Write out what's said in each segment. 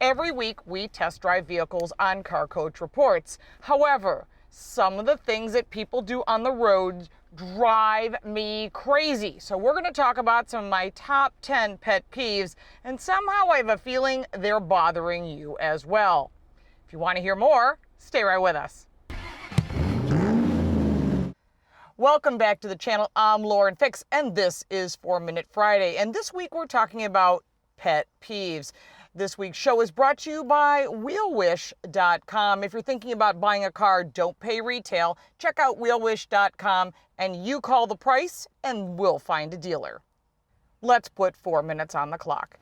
Every week, we test drive vehicles on Car Coach Reports. However, some of the things that people do on the road drive me crazy. So we're going to talk about some of my top 10 pet peeves, and somehow I have a feeling they're bothering you as well. If you want to hear more, stay right with us. Welcome back to the channel. I'm Lauren Fix, and this is 4 Minute Friday. And this week we're talking about pet peeves. This week's show is brought to you by wheelwish.com. If you're thinking about buying a car, don't pay retail. Check out wheelwish.com and you call the price and we'll find a dealer. Let's put 4 minutes on the clock.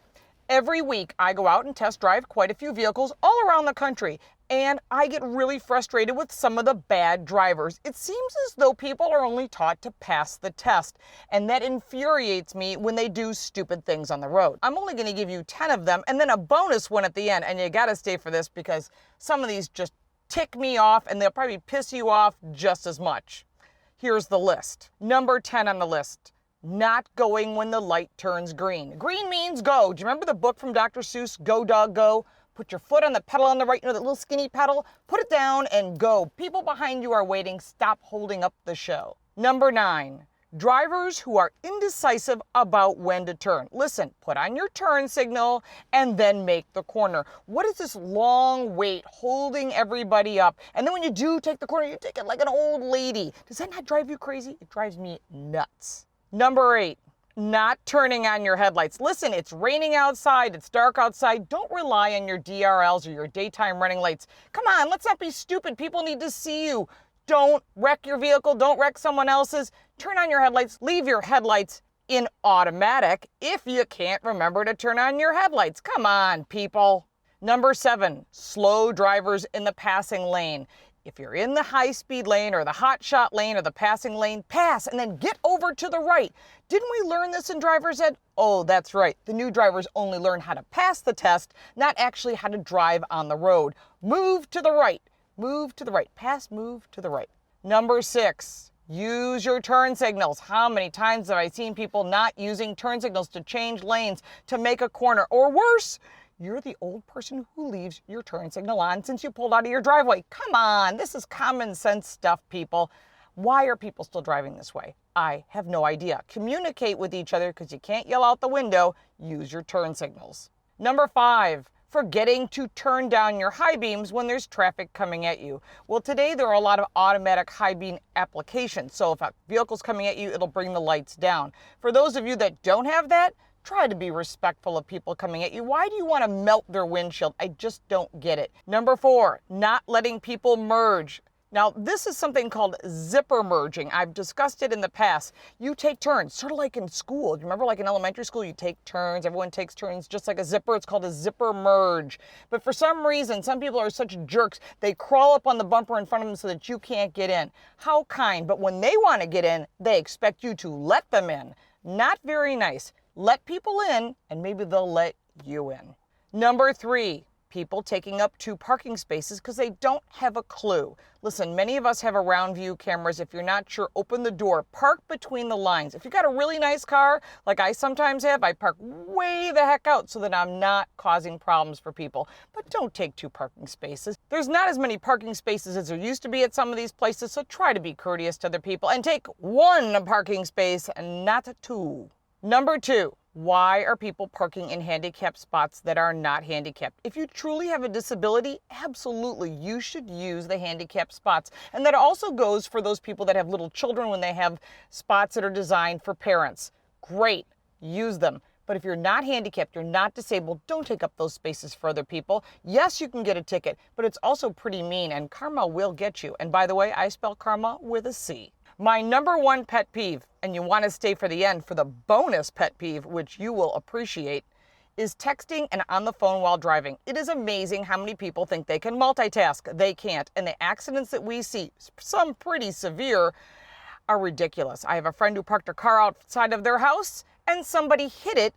Every week I go out and test drive quite a few vehicles all around the country, and I get really frustrated with some of the bad drivers. It seems as though people are only taught to pass the test, and that infuriates me when they do stupid things on the road. I'm only going to give you 10 of them and then a bonus one at the end, and you got to stay for this because some of these just tick me off and they'll probably piss you off just as much. Here's the list. Number 10 on the list. Not going when the light turns green. Green means go. Do you remember the book from Dr. Seuss, Go Dog Go? Put your foot on the pedal on the right, you know, that little skinny pedal? Put it down and go. People behind you are waiting. Stop holding up the show. Number 9, drivers who are indecisive about when to turn. Listen, put on your turn signal and then make the corner. What is this long wait holding everybody up? And then when you do take the corner, you take it like an old lady. Does that not drive you crazy? It drives me nuts. Number 8, not turning on your headlights. Listen, it's raining outside, it's dark outside. Don't rely on your DRLs or your daytime running lights. Come on, let's not be stupid. People need to see you. Don't wreck your vehicle, don't wreck someone else's. Turn on your headlights, leave your headlights in automatic if you can't remember to turn on your headlights. Come on, people. Number 7, slow drivers in the passing lane. If you're in the high-speed lane or the hot shot lane or the passing lane, pass and then get over to the right. Didn't we learn this in driver's ed? Oh, that's right. The new drivers only learn how to pass the test, not actually how to drive on the road. Move to the right. Move to the right. Pass, move to the right. Number 6, use your turn signals. How many times have I seen people not using turn signals to change lanes, to make a corner, or worse, you're the old person who leaves your turn signal on since you pulled out of your driveway. Come on, this is common sense stuff, people. Why are people still driving this way? I have no idea. Communicate with each other because you can't yell out the window. Use your turn signals. Number 5, forgetting to turn down your high beams when there's traffic coming at you. Well, today there are a lot of automatic high beam applications. So if a vehicle's coming at you, it'll bring the lights down. For those of you that don't have that, try to be respectful of people coming at you. Why do you want to melt their windshield? I just don't get it. Number 4, not letting people merge. Now, this is something called zipper merging. I've discussed it in the past. You take turns, sort of like in school. Do you remember like in elementary school, you take turns, everyone takes turns, just like a zipper. It's called a zipper merge. But for some reason, some people are such jerks, they crawl up on the bumper in front of them so that you can't get in. How kind, but when they want to get in, they expect you to let them in. Not very nice. Let people in, and maybe they'll let you in. Number 3, people taking up 2 parking spaces because they don't have a clue. Listen, many of us have around view cameras. If you're not sure, open the door. Park between the lines. If you got a really nice car, like I sometimes have, I park way the heck out so that I'm not causing problems for people. But don't take 2 parking spaces. There's not as many parking spaces as there used to be at some of these places, so try to be courteous to other people and take 1 parking space and not 2. Number 2, why are people parking in handicapped spots that are not handicapped? If you truly have a disability, absolutely, you should use the handicapped spots. And that also goes for those people that have little children when they have spots that are designed for parents. Great, use them. But if you're not handicapped, you're not disabled, don't take up those spaces for other people. Yes, you can get a ticket, but it's also pretty mean and karma will get you. And by the way, I spell karma with a C. My number 1 pet peeve, and you want to stay for the end for the bonus pet peeve, which you will appreciate, is texting and on the phone while driving. It is amazing how many people think they can multitask. They can't. And the accidents that we see, some pretty severe, are ridiculous. I have a friend who parked a car outside of their house and somebody hit it,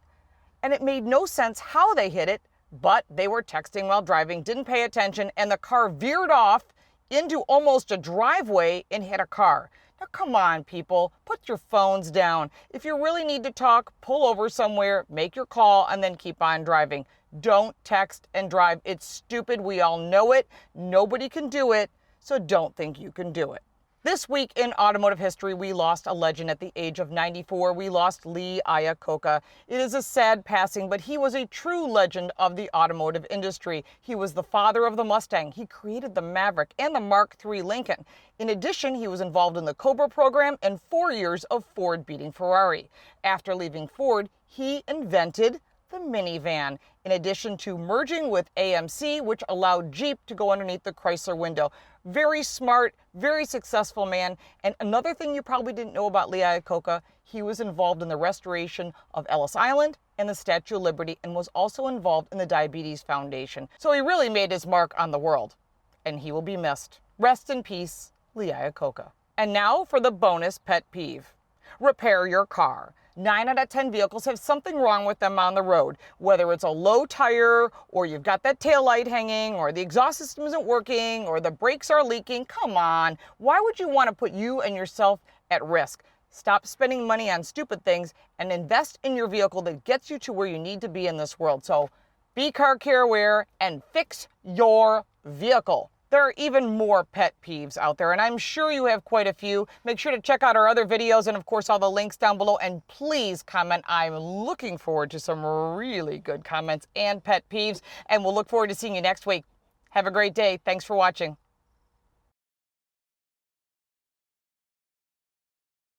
and it made no sense how they hit it, but they were texting while driving, didn't pay attention, and the car veered off into almost a driveway and hit a car. Now, come on, people, put your phones down. If you really need to talk, pull over somewhere, make your call, and then keep on driving. Don't text and drive. It's stupid. We all know it. Nobody can do it, so don't think you can do it. This week in automotive history, we lost a legend at the age of 94. We lost Lee Iacocca. It is a sad passing, but he was a true legend of the automotive industry. He was the father of the Mustang. He created the Maverick and the Mark III Lincoln. In addition, he was involved in the Cobra program and 4 years of Ford beating Ferrari. After leaving Ford, he invented the minivan, in addition to merging with AMC, which allowed Jeep to go underneath the Chrysler window. Very smart, very successful man. And another thing you probably didn't know about Lee Iacocca, he was involved in the restoration of Ellis Island and the Statue of Liberty, and was also involved in the Diabetes Foundation. So he really made his mark on the world, and he will be missed. Rest in peace, Lee Iacocca. And now for the bonus pet peeve. Repair your car. 9 out of 10 vehicles have something wrong with them on the road, whether it's a low tire, or you've got that taillight hanging, or the exhaust system isn't working, or the brakes are leaking. Come on, why would you want to put you and yourself at risk? Stop spending money on stupid things and invest in your vehicle that gets you to where you need to be in this world. So be car care aware and fix your vehicle. There are even more pet peeves out there, and I'm sure you have quite a few. Make sure to check out our other videos and, of course, all the links down below. And please comment. I'm looking forward to some really good comments and pet peeves, and we'll look forward to seeing you next week. Have a great day. Thanks for watching.